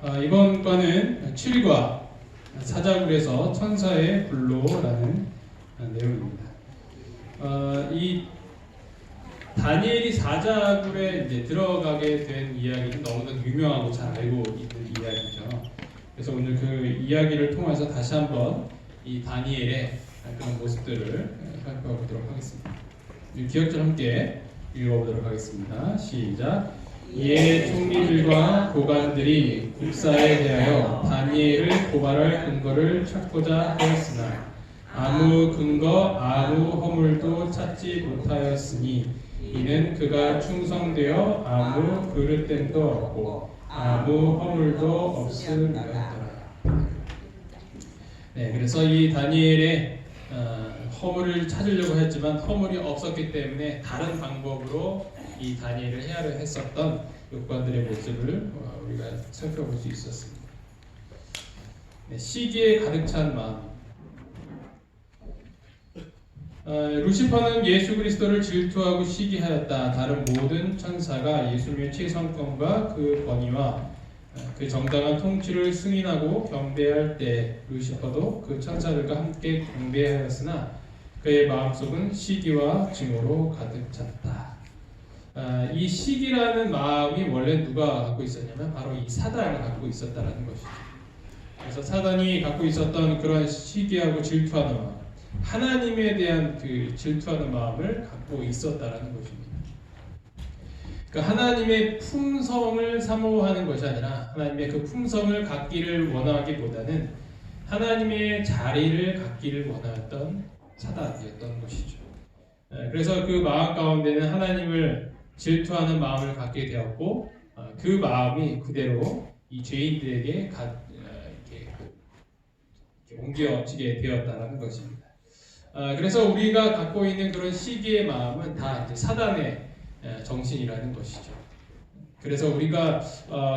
이번 과는 7과 사자굴에서 천사의 불로라는 내용입니다. 이 다니엘이 사자굴에 이제 들어가게 된 이야기는 너무나 유명하고 잘 알고 있는 이야기죠. 그래서 오늘 그 이야기를 통해서 다시 한번 이 다니엘의 그런 모습들을 살펴보도록 하겠습니다. 기억절 함께 읽어보도록 하겠습니다. 시작. 이에 총리들과 고관들이 국사에 대하여 다니엘을 고발할 근거를 찾고자 하였으나 아무 근거 아무 허물도 찾지 못하였으니 이는 그가 충성되어 아무 그릇됨도 없고 아무 허물도 없음이었더라. 네, 그래서 이 다니엘의 허물을 찾으려고 했지만 허물이 없었기 때문에 다른 방법으로 이 다니엘을 헤아려 했었던 욕관들의 모습을 우리가 살펴볼 수 있었습니다. 네, 시기에 가득 찬 마음. 루시퍼는 예수 그리스도를 질투하고 시기하였다. 다른 모든 천사가 예수님의 최성권과 그 권위와 그 정당한 통치를 승인하고 경배할 때 루시퍼도 그 천사들과 함께 경배하였으나 그의 마음속은 시기와 증오로 가득 찼다. 이 시기라는 마음이 원래 누가 갖고 있었냐면 바로 이 사단이 갖고 있었다라는 것이죠. 그래서 사단이 갖고 있었던 그런 시기하고 질투하는 마음, 하나님에 대한 그 질투하는 마음을 갖고 있었다라는 것입니다. 그러니까 하나님의 품성을 사모하는 것이 아니라 하나님의 그 품성을 갖기를 원하기보다는 하나님의 자리를 갖기를 원하였던 사단이었던 것이죠. 그래서 그 마음 가운데는 하나님을 질투하는 마음을 갖게 되었고 그 마음이 그대로 이 죄인들에게 이렇게 옮겨지게 되었다는 것입니다. 그래서 우리가 갖고 있는 그런 시기의 마음은 다 이제 사단의 정신이라는 것이죠. 그래서 우리가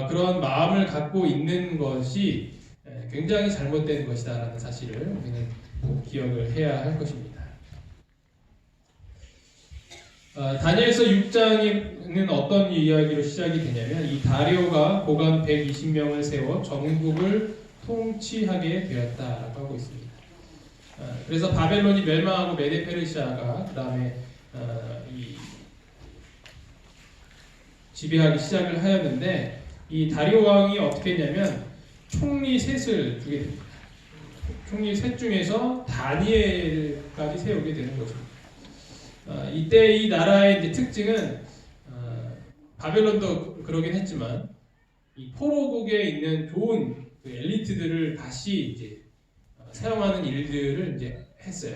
그런 마음을 갖고 있는 것이 굉장히 잘못된 것이다라는 사실을 우리는 꼭 기억을 해야 할 것입니다. 다니엘서 6장에는 어떤 이야기로 시작이 되냐면 이 다리오가 고관 120명을 세워 전국을 통치하게 되었다라고 하고 있습니다. 그래서 바벨론이 멸망하고 메데페르시아가 그 다음에 지배하기 시작을 하였는데 이 다리오 왕이 어떻게 했냐면 총리 셋을 두게 됩니다. 총리 셋 중에서 다니엘까지 세우게 되는 것입니다. 이때 이 나라의 이제 특징은 바벨론도 그러긴 했지만 이 포로국에 있는 좋은 그 엘리트들을 다시 이제 사용하는 일들을 이제 했어요.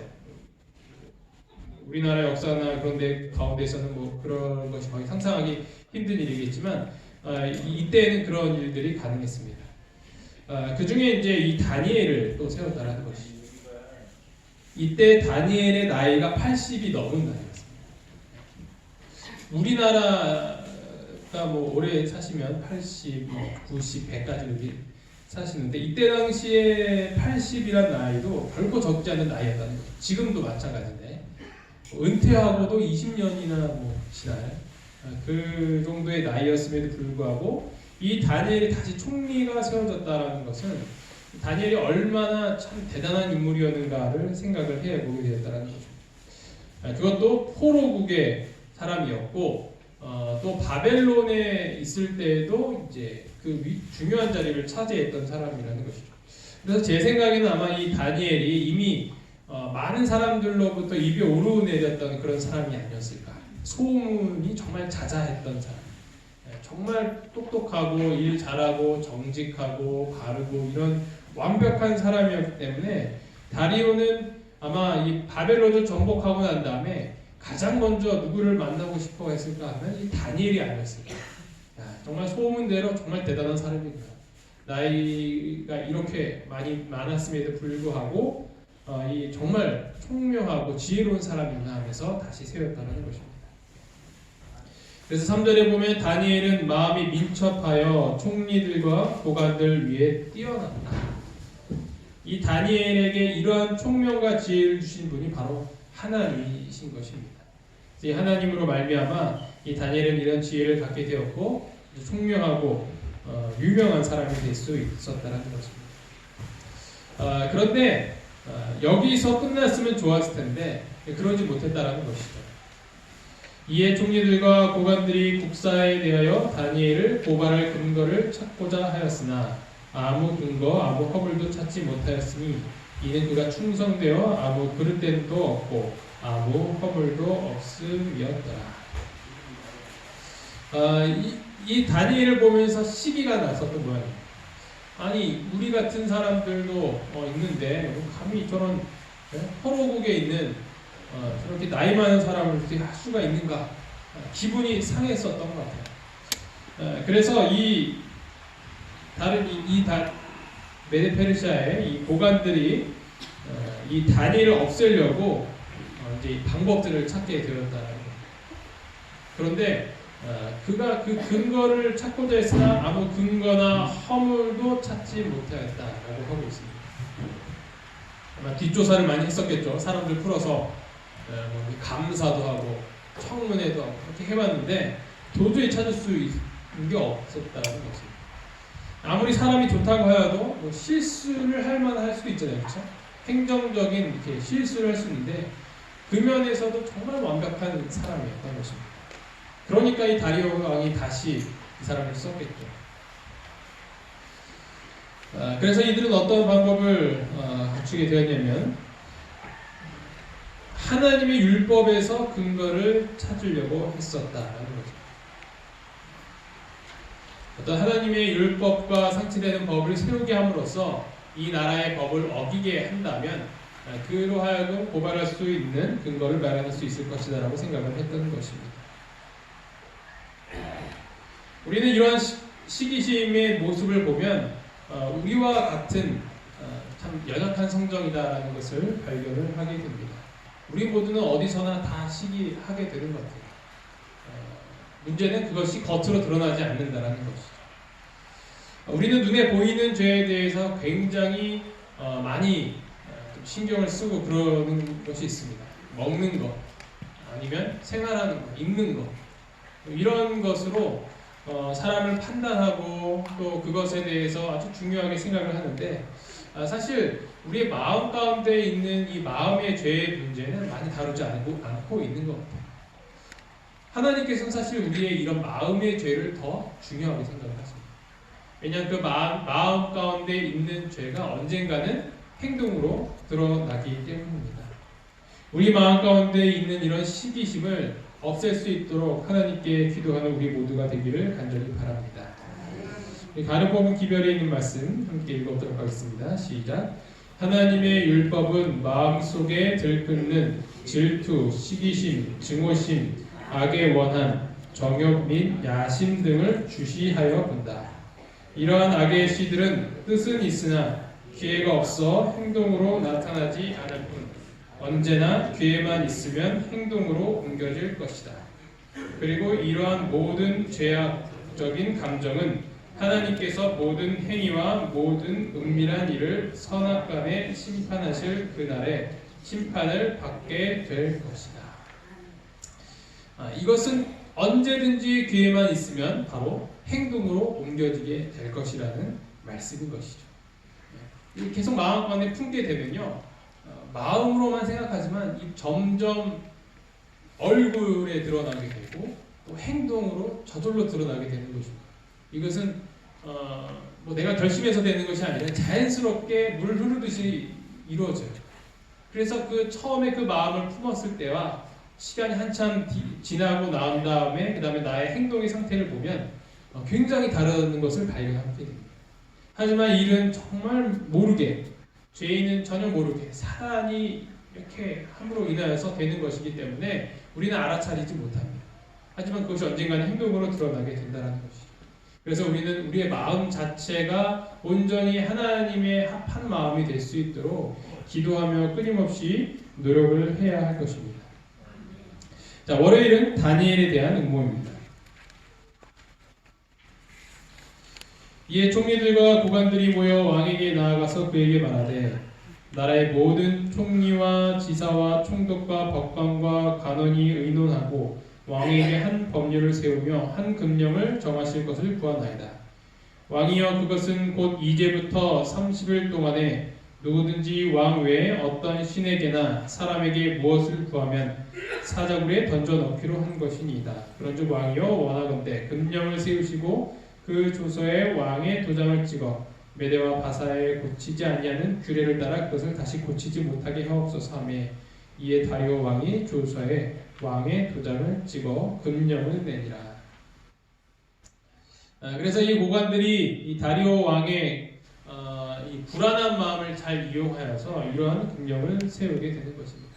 우리나라 역사나 그런 데 가운데서는 뭐 그런 것이 거의 상상하기 힘든 일이겠지만 이때는 그런 일들이 가능했습니다. 그 중에 이제 이 다니엘을 또 세웠다라는 것이죠. 이때 다니엘의 나이가 80이 넘은 나이였습니다. 우리나라가 뭐 오래 사시면 80, 90, 100까지 사시는데 이때 당시에 80이란 나이도 결코 적지 않은 나이였다는 거죠. 지금도 마찬가지인데 은퇴하고도 20년이나 뭐 지나요. 그 정도의 나이였음에도 불구하고 이 다니엘이 다시 총리가 세워졌다는 것은 다니엘이 얼마나 참 대단한 인물이었는가를 생각을 해보게 되었다는 거죠. 그것도 포로국의 사람이었고 또 바벨론에 있을 때에도 이제 그 중요한 자리를 차지했던 사람이라는 것이죠. 그래서 제 생각에는 아마 이 다니엘이 이미 많은 사람들로부터 입이 오르내렸던 그런 사람이 아니었을까. 소문이 정말 자자했던 사람, 정말 똑똑하고 일 잘하고 정직하고 바르고 이런 완벽한 사람이었기 때문에 다리오는 아마 이 바벨론을 정복하고 난 다음에 가장 먼저 누구를 만나고 싶어 했을까 하면 이 다니엘이 아니었을까. 정말 소문대로 정말 대단한 사람이구나. 나이가 이렇게 많았음에도 불구하고 이 정말 총명하고 지혜로운 사람이구나 하면서 다시 세웠다는 것입니다. 그래서 3절에 보면 다니엘은 마음이 민첩하여 총리들과 고관들 위에 뛰어났다. 이 다니엘에게 이러한 총명과 지혜를 주신 분이 바로 하나님이신 것입니다. 이 하나님으로 말미암아 이 다니엘은 이런 지혜를 갖게 되었고 총명하고 유명한 사람이 될 수 있었다는 것입니다. 그런데 여기서 끝났으면 좋았을 텐데 그러지 못했다는 것이죠. 이에 총리들과 고관들이 국사에 대하여 다니엘을 고발할 근거를 찾고자 하였으나 아무 근거, 아무 허물도 찾지 못하였으니 이는 그가 충성되어 아무 그릇됨도 없고 아무 허물도 없음이었더라. 이 다니엘을 보면서 시기가 났었던 모양이에요. 아니 우리 같은 사람들도 있는데 감히 저런 포로국에 있는 저렇게 나이 많은 사람을 그렇게 할 수가 있는가? 기분이 상했었던 것 같아요. 그래서 메데 페르시아의 이 고관들이 이 다니엘을 없애려고 이제 방법들을 찾게 되었다는 거예요. 그런데 그가 그 근거를 찾고자 했으나 아무 근거나 허물도 찾지 못하였다라고 하고 있습니다. 아마 뒷조사를 많이 했었겠죠. 사람들 풀어서 감사도 하고 청문회도 하고 그렇게 해봤는데 도저히 찾을 수 있는 게 없었다는 것입니다. 아무리 사람이 좋다고 하여도 실수를 할 만할 수도 있잖아요, 그렇죠? 행정적인 이렇게 실수를 할 수 있는데 그 면에서도 정말 완벽한 사람이었던 것입니다. 그러니까 이 다리오 왕이 다시 이 사람을 썼겠죠. 그래서 이들은 어떤 방법을 갖추게 되었냐면 하나님의 율법에서 근거를 찾으려고 했었다라는 거죠. 어떤 하나님의 율법과 상치되는 법을 세우게 함으로써 이 나라의 법을 어기게 한다면 그로 하여금 고발할 수 있는 근거를 마련할 수 있을 것이다 라고 생각을 했던 것입니다. 우리는 이러한 시기심의 모습을 보면 우리와 같은 참 연약한 성정이다라는 것을 발견을 하게 됩니다. 우리 모두는 어디서나 다 시기하게 되는 것 같아요. 문제는 그것이 겉으로 드러나지 않는다는 것이죠. 우리는 눈에 보이는 죄에 대해서 굉장히 많이 신경을 쓰고 그러는 것이 있습니다. 먹는 것, 아니면 생활하는 것, 입는 것, 이런 것으로 사람을 판단하고 또 그것에 대해서 아주 중요하게 생각을 하는데 사실 우리의 마음 가운데 있는 이 마음의 죄의 문제는 많이 다루지 않고 있는 것 같아요. 하나님께서는 사실 우리의 이런 마음의 죄를 더 중요하게 생각하십니다. 왜냐하면 그 마음 가운데 있는 죄가 언젠가는 행동으로 드러나기 때문입니다. 우리 마음 가운데 있는 이런 시기심을 없앨 수 있도록 하나님께 기도하는 우리 모두가 되기를 간절히 바랍니다. 가는법은 기별에 있는 말씀 함께 읽어보도록 하겠습니다. 시작. 하나님의 율법은 마음속에 들끓는 질투, 시기심, 증오심, 악의 원한, 정욕 및 야심 등을 주시하여 본다. 이러한 악의 씨들은 뜻은 있으나 기회가 없어 행동으로 나타나지 않을 뿐 언제나 기회만 있으면 행동으로 옮겨질 것이다. 그리고 이러한 모든 죄악적인 감정은 하나님께서 모든 행위와 모든 은밀한 일을 선악간에 심판하실 그날에 심판을 받게 될 것이다. 이것은 언제든지 기회만 있으면 바로 행동으로 옮겨지게 될 것이라는 말씀인 것이죠. 계속 마음 가운데 품게 되면요, 마음으로만 생각하지만 점점 얼굴에 드러나게 되고 또 행동으로 저절로 드러나게 되는 것입니다. 이것은 뭐 내가 결심해서 되는 것이 아니라 자연스럽게 물 흐르듯이 이루어져요. 그래서 처음에 그 마음을 품었을 때와 시간이 한참 지나고 난 다음에 그 다음에 나의 행동의 상태를 보면 굉장히 다른 것을 발견하게 됩니다. 하지만 일은 정말 모르게, 죄인은 전혀 모르게 사단이 이렇게 함으로 인하여서 되는 것이기 때문에 우리는 알아차리지 못합니다. 하지만 그것이 언젠가는 행동으로 드러나게 된다는 것이죠. 그래서 우리는 우리의 마음 자체가 온전히 하나님의 합한 마음이 될 수 있도록 기도하며 끊임없이 노력을 해야 할 것입니다. 자, 월요일은 다니엘에 대한 응모입니다. 이에 총리들과 고관들이 모여 왕에게 나아가서 그에게 말하되 나라의 모든 총리와 지사와 총독과 법관과 간원이 의논하고 왕에게 한 법률을 세우며 한 금령을 정하실 것을 구하나이다. 왕이여 그것은 곧 이제부터 30일 동안에 누구든지 왕 외에 어떤 신에게나 사람에게 무엇을 구하면 사자굴에 던져 넣기로 한 것이니이다. 그런즉 왕이여 원하건대 금령을 세우시고 그 조서에 왕의 도장을 찍어 메대와 바사에 고치지 아니하는 규례를 따라 그것을 다시 고치지 못하게 하옵소서 하며 이에 다리오 왕이 조서에 왕의 도장을 찍어 금령을 내니라. 그래서 이 고관들이 이 다리오 왕의 이 불안한 마음을 잘 이용하여서 이러한 금령을 세우게 되는 것입니다.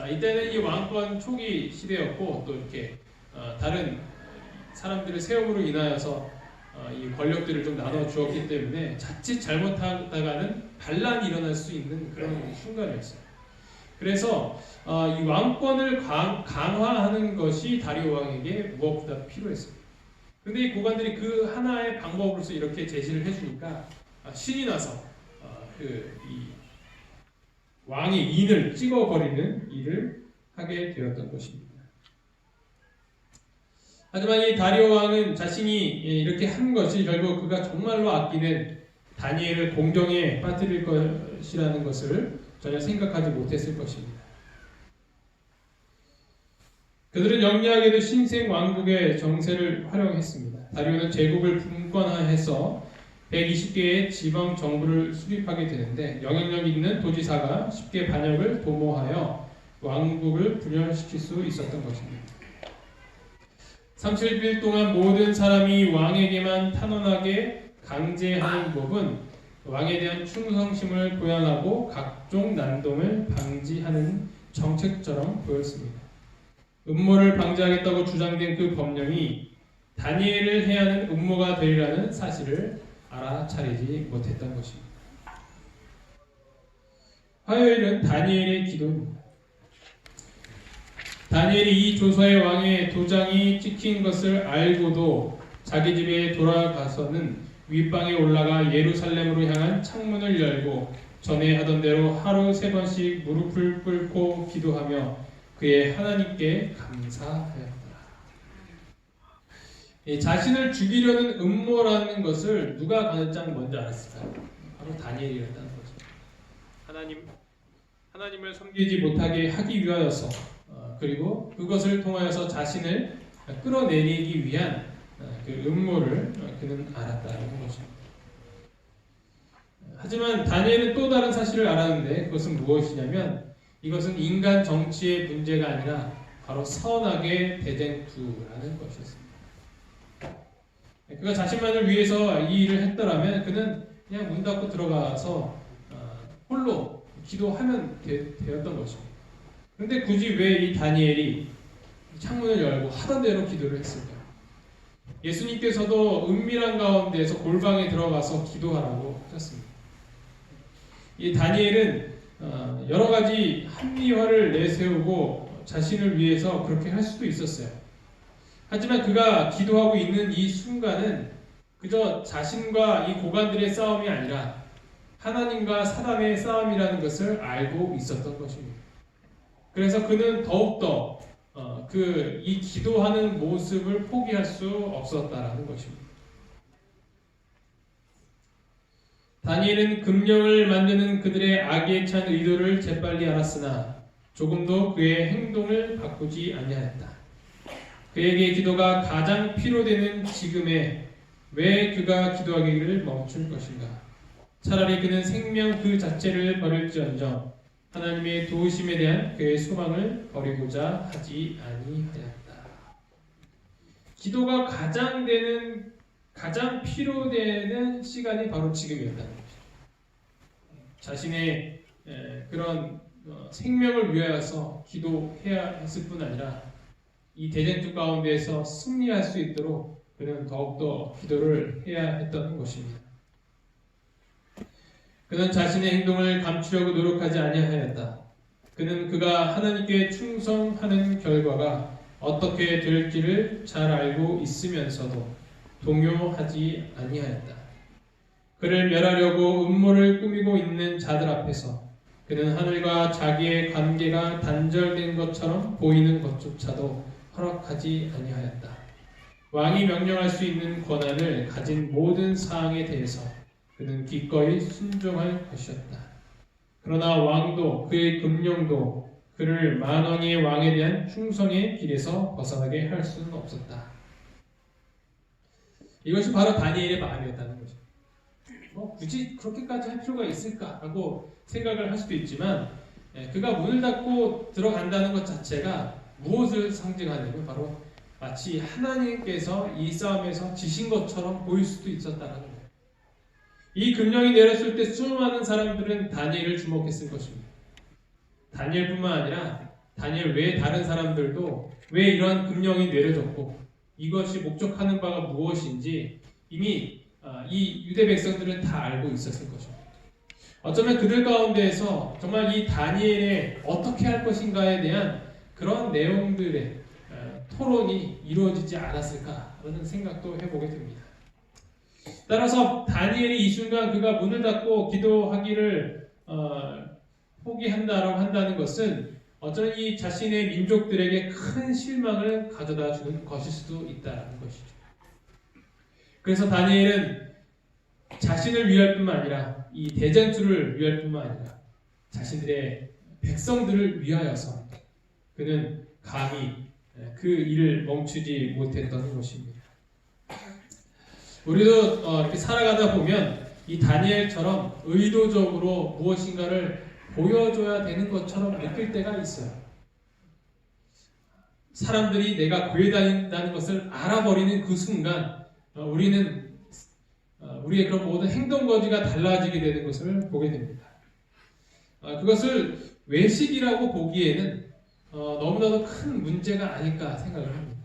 이때는 이 왕권 초기 시대였고 또 이렇게 다른 사람들의 세움으로 인하여서 이 권력들을 좀 나눠 주었기 때문에 자칫 잘못하다가는 반란이 일어날 수 있는 그런 순간이었어요. 그래서 이 왕권을 강화하는 것이 다리오 왕에게 무엇보다 필요했습니다. 그런데 이 고관들이 그 하나의 방법으로서 이렇게 제시를 해주니까 신이 나서 이 왕의 인을 찍어버리는 일을 하게 되었던 것입니다. 하지만 이 다리오 왕은 자신이 이렇게 한 것이 결국 그가 정말로 아끼는 다니엘을 공경에 빠뜨릴 것이라는 것을 전혀 생각하지 못했을 것입니다. 그들은 영리하게도 신생 왕국의 정세를 활용했습니다. 다리오는 제국을 분권화해서 120개의 지방 정부를 수립하게 되는데 영향력 있는 도지사가 쉽게 반역을 도모하여 왕국을 분열시킬 수 있었던 것입니다. 30일 동안 모든 사람이 왕에게만 탄원하게 강제하는 법은 왕에 대한 충성심을 보양하고 각종 난동을 방지하는 정책처럼 보였습니다. 음모를 방지하겠다고 주장된 그 법령이 다니엘을 해야 하는 음모가 되리라는 사실을 알아차리지 못했던 것입니다. 화요일은 다니엘의 기도입니다. 다니엘이 이 조서의 왕의 도장이 찍힌 것을 알고도 자기 집에 돌아가서는 윗방에 올라가 예루살렘으로 향한 창문을 열고 전에 하던 대로 하루 3번씩 무릎을 꿇고 기도하며 그의 하나님께 감사하였다. 자신을 죽이려는 음모라는 것을 누가 가장 먼저 알았을까요? 바로 다니엘이었다는 거죠. 하나님을 섬기지 못하게 하기 위하여서 그리고 그것을 통하여서 자신을 끌어내리기 위한 그 음모를 그는 알았다는 것입니다. 하지만 다니엘은 또 다른 사실을 알았는데 그것은 무엇이냐면 이것은 인간 정치의 문제가 아니라 바로 선악의 대쟁투라는 것이었습니다. 그가 자신만을 위해서 이 일을 했더라면 그는 그냥 문 닫고 들어가서 홀로 기도하면 되었던 것입니다. 그런데 굳이 왜 이 다니엘이 창문을 열고 하던 대로 기도를 했을까요? 예수님께서도 은밀한 가운데에서 골방에 들어가서 기도하라고 하셨습니다. 이 다니엘은 여러 가지 합리화를 내세우고 자신을 위해서 그렇게 할 수도 있었어요. 하지만 그가 기도하고 있는 이 순간은 그저 자신과 이 고관들의 싸움이 아니라 하나님과 사람의 싸움이라는 것을 알고 있었던 것입니다. 그래서 그는 더욱더 이 기도하는 모습을 포기할 수 없었다라는 것입니다. 다니엘은 금령을 만드는 그들의 악에 찬 의도를 재빨리 알았으나 조금도 그의 행동을 바꾸지 아니하였다. 그에게 기도가 가장 필요되는 지금에 왜 그가 기도하기를 멈출 것인가? 차라리 그는 생명 그 자체를 버릴지언정 하나님의 도우심에 대한 그의 소망을 버리고자 하지 아니하였다. 기도가 가장 필요되는 시간이 바로 지금이었다는 것이죠. 자신의 그런 생명을 위하여서 기도해야 했을 뿐 아니라 이 대쟁투 가운데에서 승리할 수 있도록 그는 더욱더 기도를 해야 했던 것입니다. 그는 자신의 행동을 감추려고 노력하지 아니하였다. 그는 그가 하나님께 충성하는 결과가 어떻게 될지를 잘 알고 있으면서도 동요하지 아니하였다. 그를 멸하려고 음모를 꾸미고 있는 자들 앞에서 그는 하늘과 자기의 관계가 단절된 것처럼 보이는 것조차도 허락하지 아니하였다. 왕이 명령할 수 있는 권한을 가진 모든 사항에 대해서 그는 기꺼이 순종할 것이었다. 그러나 왕도 그의 금령도 그를 만왕의 왕에 대한 충성의 길에서 벗어나게 할 수는 없었다. 이것이 바로 다니엘의 마음이었다는 거죠. 굳이 그렇게까지 할 필요가 있을까라고 생각을 할 수도 있지만 그가 문을 닫고 들어간다는 것 자체가 무엇을 상징하냐면 바로 마치 하나님께서 이 싸움에서 지신 것처럼 보일 수도 있었다는 거예요. 이 금령이 내렸을 때 수많은 사람들은 다니엘을 주목했을 것입니다. 다니엘뿐만 아니라 다니엘 외에 다른 사람들도 왜 이러한 금령이 내려졌고 이것이 목적하는 바가 무엇인지 이미 이 유대 백성들은 다 알고 있었을 것입니다. 어쩌면 그들 가운데에서 정말 이 다니엘의 어떻게 할 것인가에 대한 그런 내용들의 토론이 이루어지지 않았을까라는 생각도 해보게 됩니다. 따라서 다니엘이 이 순간 그가 문을 닫고 기도하기를 포기한다라고 한다는 것은 어쩌면 이 자신의 민족들에게 큰 실망을 가져다 주는 것일 수도 있다는 것이죠. 그래서 다니엘은 자신을 위할 뿐만 아니라 이 대장주를 위할 뿐만 아니라 자신들의 백성들을 위하여서 그는 감히 그 일을 멈추지 못했던 것입니다. 우리도 이렇게 살아가다 보면 이 다니엘처럼 의도적으로 무엇인가를 보여줘야 되는 것처럼 느낄 때가 있어요. 사람들이 내가 교회 다닌다는 것을 알아버리는 그 순간 우리는 우리의 그런 모든 행동 거지가 달라지게 되는 것을 보게 됩니다. 그것을 외식이라고 보기에는 너무나도 큰 문제가 아닐까 생각을 합니다.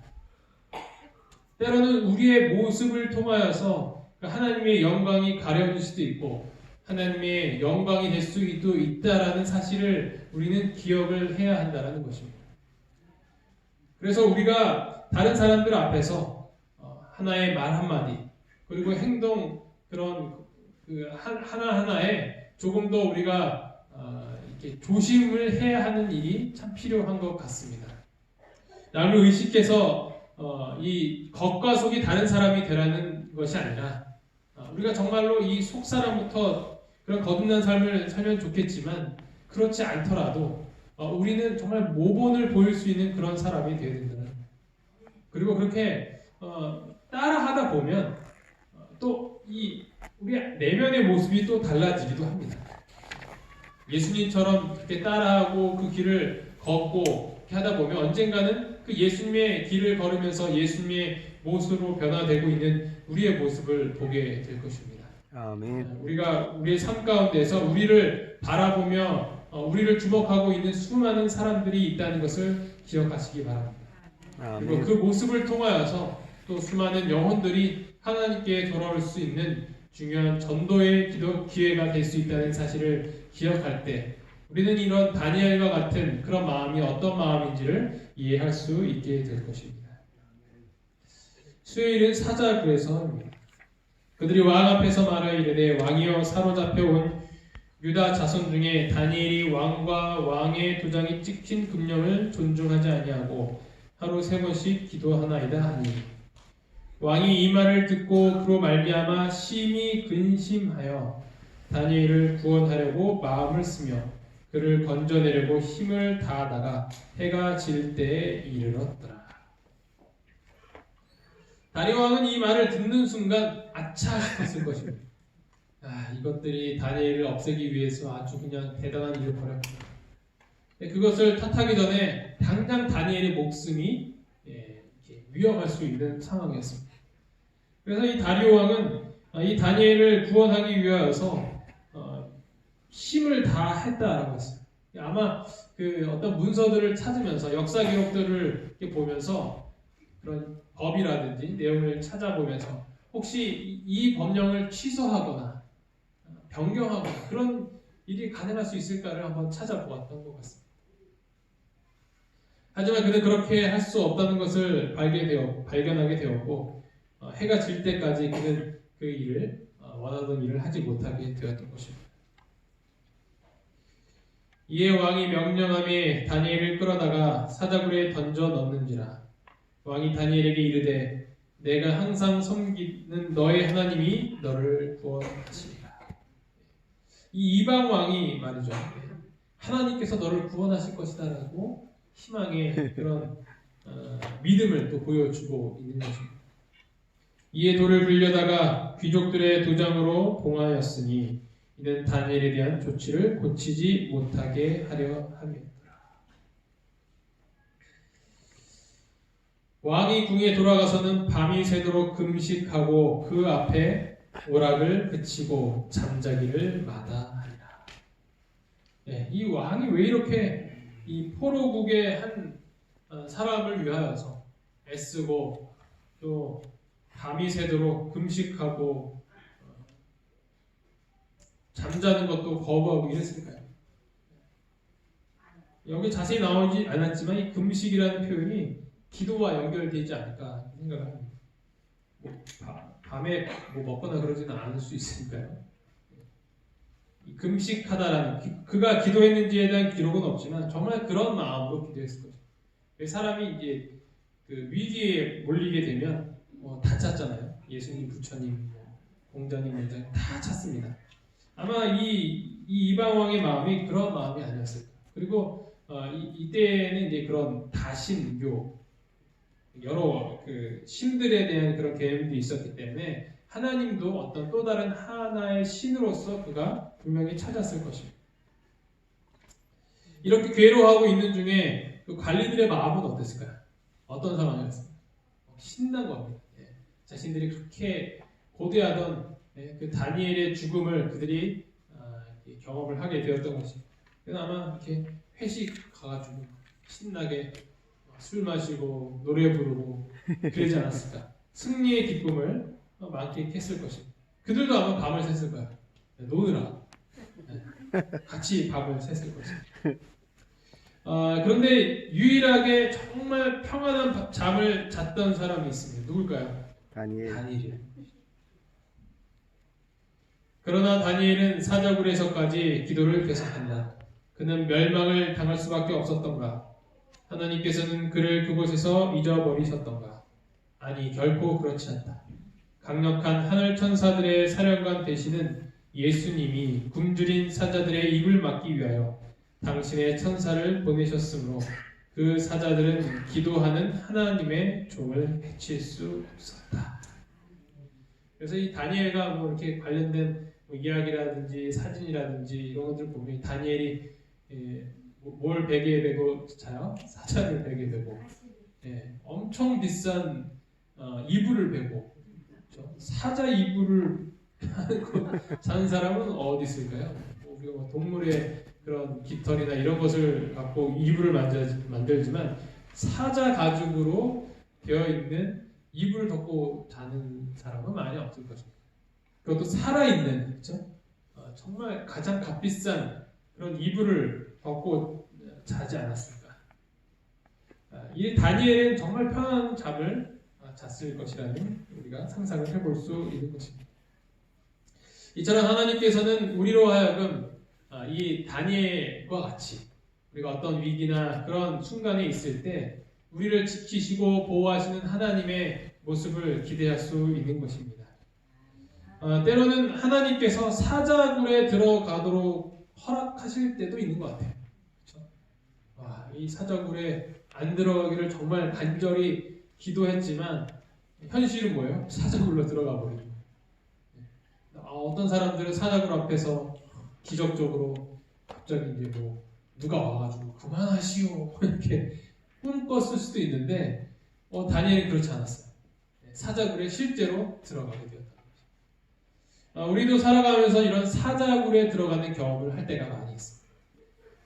때로는 우리의 모습을 통하여서 하나님의 영광이 가려질 수도 있고 하나님의 영광이 될 수도 있다라는 사실을 우리는 기억을 해야 한다는 것입니다. 그래서 우리가 다른 사람들 앞에서 하나의 말 한마디 그리고 행동 그런 하나하나에 조금 더 우리가 이렇게 조심을 해야 하는 일이 참 필요한 것 같습니다. 남을 의식해서 이 겉과 속이 다른 사람이 되라는 것이 아니라 우리가 정말로 이 속 사람부터 그런 거듭난 삶을 살면 좋겠지만 그렇지 않더라도 우리는 정말 모본을 보일 수 있는 그런 사람이 되어야 된다는 거예요. 그리고 그렇게 따라하다 보면 또 이 우리 내면의 모습이 또 달라지기도 합니다. 예수님처럼 그렇게 따라하고 그 길을 걷고 이렇게 하다 보면 언젠가는 그 예수님의 길을 걸으면서 예수님의 모습으로 변화되고 있는 우리의 모습을 보게 될 것입니다. 아멘. 우리가 우리의 삶 가운데서 우리를 바라보며 우리를 주목하고 있는 수많은 사람들이 있다는 것을 기억하시기 바랍니다. 아멘. 그리고 그 모습을 통하여서 또 수많은 영혼들이 하나님께 돌아올 수 있는 중요한 전도의 기회가 될 수 있다는 사실을 기억할 때 우리는 이런 다니엘과 같은 그런 마음이 어떤 마음인지를 이해할 수 있게 될 것입니다. 수요일은 사자굴에서입니다. 그들이 왕 앞에서 말하여 이르되 왕이여 사로잡혀 온 유다 자손 중에 다니엘이 왕과 왕의 도장이 찍힌 금령을 존중하지 아니하고 하루 3번씩 기도하나이다 하니 왕이 이 말을 듣고 그로 말미암아 심히 근심하여 다니엘을 구원하려고 마음을 쓰며 그를 건져내려고 힘을 다하다가 해가 질 때에 이르렀더라. 다리오 왕은 이 말을 듣는 순간 아차 싶었을 것입니다. 이것들이 다니엘을 없애기 위해서 아주 그냥 대단한 일을 벌였구나. 그것을 탓하기 전에 당장 다니엘의 목숨이 위험할 수 있는 상황이었습니다. 그래서 이 다리오 왕은 이 다니엘을 구원하기 위하여서 힘을 다했다라고 했어요. 아마 그 어떤 문서들을 찾으면서 역사 기록들을 보면서 그런 법이라든지 내용을 찾아보면서 혹시 이 법령을 취소하거나 변경하거나 그런 일이 가능할 수 있을까를 한번 찾아보았던 것 같습니다. 하지만 그는 그렇게 할 수 없다는 것을 발견하게 되었고 해가 질 때까지 그는 그 일을 원하던 일을 하지 못하게 되었던 것입니다. 이에 왕이 명령함에 다니엘을 끌어다가 사자굴에 던져 넣는지라 왕이 다니엘에게 이르되 내가 항상 섬기는 너의 하나님이 너를 구원하시리라. 이 이방 왕이 말이죠. 하나님께서 너를 구원하실 것이다라고 희망의 그런 믿음을 또 보여주고 있는 것입니다. 이에 돌을 굴려다가 귀족들의 도장으로 봉하였으니 이는 다니엘에 대한 조치를 고치지 못하게 하려 함이었더라. 왕이 궁에 돌아가서는 밤이 새도록 금식하고 그 앞에 오락을 그치고 잠자기를 마다하리라. 이 왕이 왜 이렇게 이 포로국의 한 사람을 위하여서 애쓰고 또 밤이 새도록 금식하고 잠자는 것도 거부하고 이랬을까요? 여기 자세히 나오지 않았지만 이 금식이라는 표현이 기도와 연결되지 않을까 생각합니다. 밤에 먹거나 그러지는 않을 수 있으니까요. 금식하다라는 그가 기도했는지에 대한 기록은 없지만 정말 그런 마음으로 기도했을 거죠. 사람이 이제 그 위기에 몰리게 되면 다 찾잖아요. 예수님, 부처님, 공자님, 원장 다 찾습니다. 아마 이 이방 왕의 마음이 그런 마음이 아니었을까. 그리고 이때는 이제 그런 다신교 여러 그 신들에 대한 그런 개념도 있었기 때문에 하나님도 어떤 또 다른 하나의 신으로서 그가 분명히 찾았을 것입니다. 이렇게 괴로워하고 있는 중에 그 관리들의 마음은 어땠을까요? 어떤 상황이었을까요? 신난 겁니다. 자신들이 그렇게 고대하던 그 다니엘의 죽음을 그들이 경험을 하게 되었던 것입니다. 그래서 아마 이렇게 회식 가가지고 신나게 술 마시고 노래 부르고 그러지 않았을까. 승리의 기쁨을 만끽했을 것입니다. 그들도 아마 밤을 샜을 거야. 노느라 같이 밤을 샜을 것입니다. 그런데 유일하게 정말 평안한 잠을 잤던 사람이 있습니다. 누굴까요? 다니엘이에요. 그러나 다니엘은 사자굴에서까지 기도를 계속한다. 그는 멸망을 당할 수밖에 없었던가? 하나님께서는 그를 그곳에서 잊어버리셨던가? 아니, 결코 그렇지 않다. 강력한 하늘 천사들의 사령관 되시는 예수님이 굶주린 사자들의 입을 막기 위하여 당신의 천사를 보내셨으므로 그 사자들은 기도하는 하나님의 종을 해칠 수 없었다. 그래서 이 다니엘과 이렇게 관련된 이야기라든지 사진이라든지 이런 것들 보면 다니엘이 뭘 베개에 베고 자요? 사자를 베개에 베고 엄청 비싼 이불을 베고 그렇죠? 사자 이불을 자는 사람은 어디 있을까요? 우리가 동물의 그런 깃털이나 이런 것을 갖고 이불을 만들지만 사자 가죽으로 되어 있는 이불을 덮고 자는 사람은 많이 없을 것입니다. 그것도 살아있는, 그렇죠? 정말 가장 값비싼 그런 이불을 덮고 자지 않았을까. 이 다니엘은 정말 편안한 잠을 잤을 것이라는 우리가 상상을 해볼 수 있는 것입니다. 이처럼 하나님께서는 우리로 하여금 이 다니엘과 같이 우리가 어떤 위기나 그런 순간에 있을 때 우리를 지키시고 보호하시는 하나님의 모습을 기대할 수 있는 것입니다. 때로는 하나님께서 사자굴에 들어가도록 허락하실 때도 있는 것 같아요. 그렇죠? 이 사자굴에 안 들어가기를 정말 간절히 기도했지만 현실은 뭐예요? 사자굴로 들어가 버리죠. 어떤 사람들은 사자굴 앞에서 기적적으로 갑자기 이제 누가 와가지고 그만하시오 이렇게 꿈꿨을 수도 있는데 다니엘은 그렇지 않았어요. 사자굴에 실제로 들어가게 되었다. 우리도 살아가면서 이런 사자굴에 들어가는 경험을 할 때가 많이 있습니다.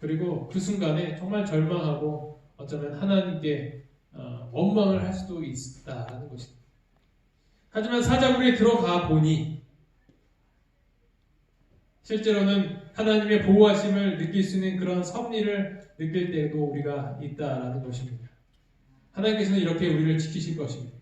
그리고 그 순간에 정말 절망하고 어쩌면 하나님께 원망을 할 수도 있다는 것입니다. 하지만 사자굴에 들어가 보니 실제로는 하나님의 보호하심을 느낄 수 있는 그런 섭리를 느낄 때도 우리가 있다라는 것입니다. 하나님께서는 이렇게 우리를 지키실 것입니다.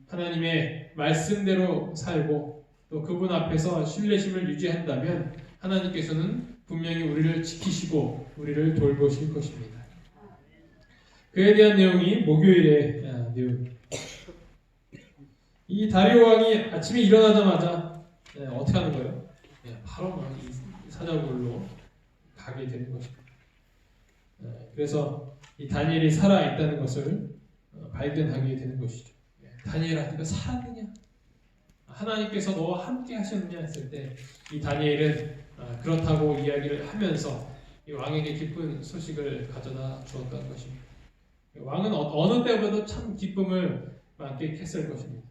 하나님의 말씀대로 살고 또 그분 앞에서 신뢰심을 유지한다면 하나님께서는 분명히 우리를 지키시고 우리를 돌보실 것입니다. 그에 대한 내용이 목요일의 내용입니다. 이 다리오 왕이 아침에 일어나자마자 어떻게 하는 거예요? 바로 막 이 사자굴로 가게 되는 것입니다. 그래서 이 다니엘이 살아 있다는 것을 발견하게 되는 것이죠. 다니엘아, 네가 살았느냐? 하나님께서 너와 함께 하셨느냐 했을 때 이 다니엘은 그렇다고 이야기를 하면서 이 왕에게 기쁜 소식을 가져다 주었던 것입니다. 왕은 어느 때보다도 참 기쁨을 만끽했을 것입니다.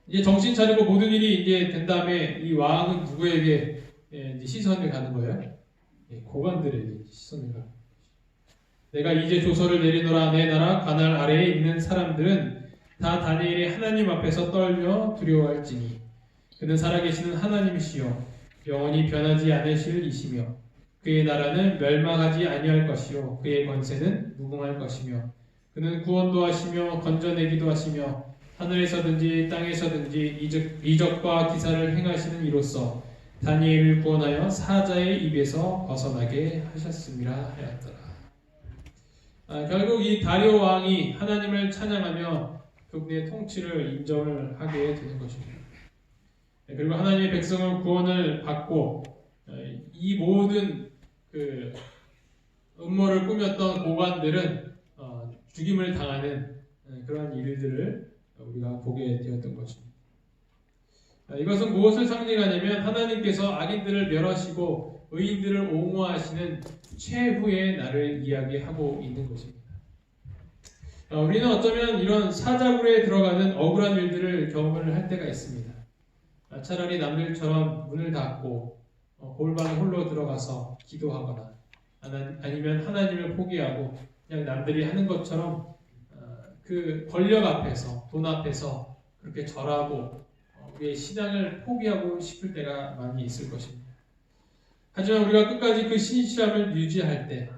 이제 정신 차리고 모든 일이 이제 된 다음에 이 왕은 누구에게 이제 시선을 가는 거예요? 고관들에게 시선을 가는 거예요. 내가 이제 조서를 내리노라. 내 나라 관할 아래에 있는 사람들은 다 다니엘이 하나님 앞에서 떨며 두려워할지니 그는 살아계시는 하나님이시요 영원히 변하지 않으실 이시며 그의 나라는 멸망하지 아니할 것이요 그의 권세는 무궁할 것이며 그는 구원도 하시며 건져내기도 하시며 하늘에서든지 땅에서든지 이적과 기사를 행하시는 이로써 다니엘을 구원하여 사자의 입에서 벗어나게 하셨음이라 하였더라. 결국 이 다리오 왕이 하나님을 찬양하며 그분의 통치를 인정을 하게 되는 것입니다. 그리고 하나님의 백성을 구원을 받고 이 모든 그 음모를 꾸몄던 고관들은 죽임을 당하는 그러한 일들을 우리가 보게 되었던 것입니다. 이것은 무엇을 상징하냐면 하나님께서 악인들을 멸하시고 의인들을 옹호하시는 최후의 날을 이야기하고 있는 것입니다. 우리는 어쩌면 이런 사자굴에 들어가는 억울한 일들을 경험을 할 때가 있습니다. 차라리 남들처럼 문을 닫고 골방에 홀로 들어가서 기도하거나 아니면 하나님을 포기하고 그냥 남들이 하는 것처럼 그 권력 앞에서 돈 앞에서 그렇게 절하고 우리의 신앙을 포기하고 싶을 때가 많이 있을 것입니다. 하지만 우리가 끝까지 그 신실함을 유지할 때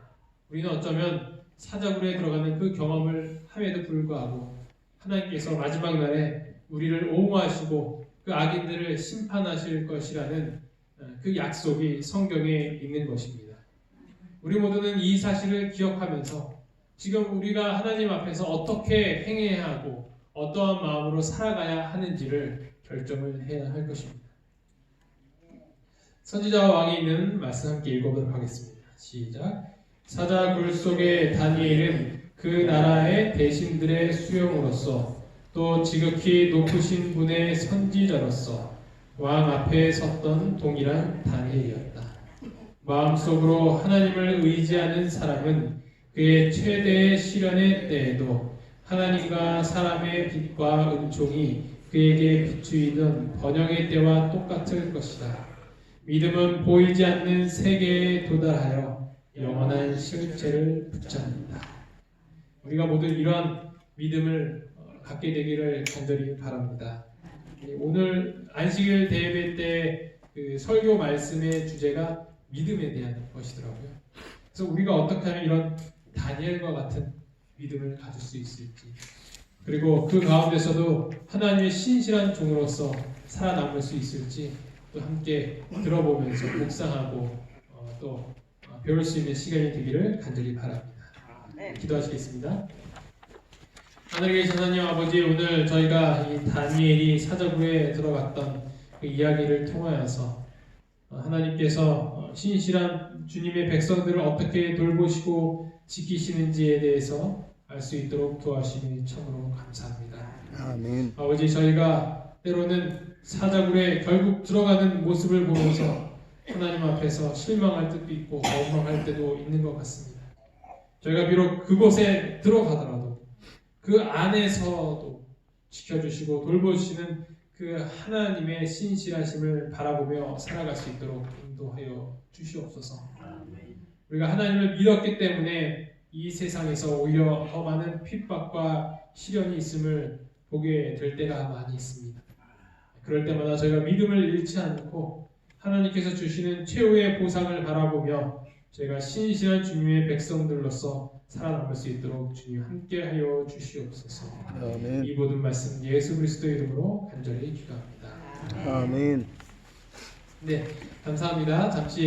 우리는 어쩌면 사자굴에 들어가는 그 경험을 함에도 불구하고 하나님께서 마지막 날에 우리를 옹호하시고 그 악인들을 심판하실 것이라는 그 약속이 성경에 있는 것입니다. 우리 모두는 이 사실을 기억하면서 지금 우리가 하나님 앞에서 어떻게 행해야 하고 어떠한 마음으로 살아가야 하는지를 결정을 해야 할 것입니다. 선지자와 왕이 있는 말씀 함께 읽어보도록 하겠습니다. 시작. 사자굴 속의 다니엘은 그 나라의 대신들의 수용으로서 또 지극히 높으신 분의 선지자로서 왕 앞에 섰던 동일한 다니엘이었다. 마음속으로 하나님을 의지하는 사람은 그의 최대의 시련의 때에도 하나님과 사람의 빛과 은총이 그에게 비추이던 번영의 때와 똑같을 것이다. 믿음은 보이지 않는 세계에 도달하여 영원한 실체를 붙잡는다. 우리가 모두 이러한 믿음을 갖게 되기를 간절히 바랍니다. 오늘 안식일 대예배 때 그 설교 말씀의 주제가 믿음에 대한 것이더라고요. 그래서 우리가 어떻게 하면 이런 다니엘과 같은 믿음을 가질 수 있을지, 그리고 그 가운데서도 하나님의 신실한 종으로서 살아남을 수 있을지 또 함께 들어보면서 묵상하고 또 배울 수 있는 시간이 되기를 간절히 바랍니다. 기도하시겠습니다. 하늘에 계신 하나님 아버지, 오늘 저희가 이 다니엘이 사자굴에 들어갔던 그 이야기를 통하여서 하나님께서 신실한 주님의 백성들을 어떻게 돌보시고 지키시는지에 대해서 알 수 있도록 도와주시니 참으로 감사합니다. 아멘. 아버지, 저희가 때로는 사자굴에 결국 들어가는 모습을 보면서 하나님 앞에서 실망할 때도 있고 원망할 때도 있는 것 같습니다. 저희가 비록 그곳에 들어가더라도 그 안에서도 지켜주시고 돌보시는 그 하나님의 신실하심을 바라보며 살아갈 수 있도록 인도하여 주시옵소서. 우리가 하나님을 믿었기 때문에 이 세상에서 오히려 더 많은 핍박과 시련이 있음을 보게 될 때가 많이 있습니다. 그럴 때마다 저희가 믿음을 잃지 않고 하나님께서 주시는 최후의 보상을 바라보며 저희가 신실한 주님의 백성들로서 살아남을 수 있도록 주님 함께하여 주시옵소서. 아멘. 이 모든 말씀 예수 그리스도의 이름으로 간절히 기도합니다. 아멘. 네, 감사합니다. 잠시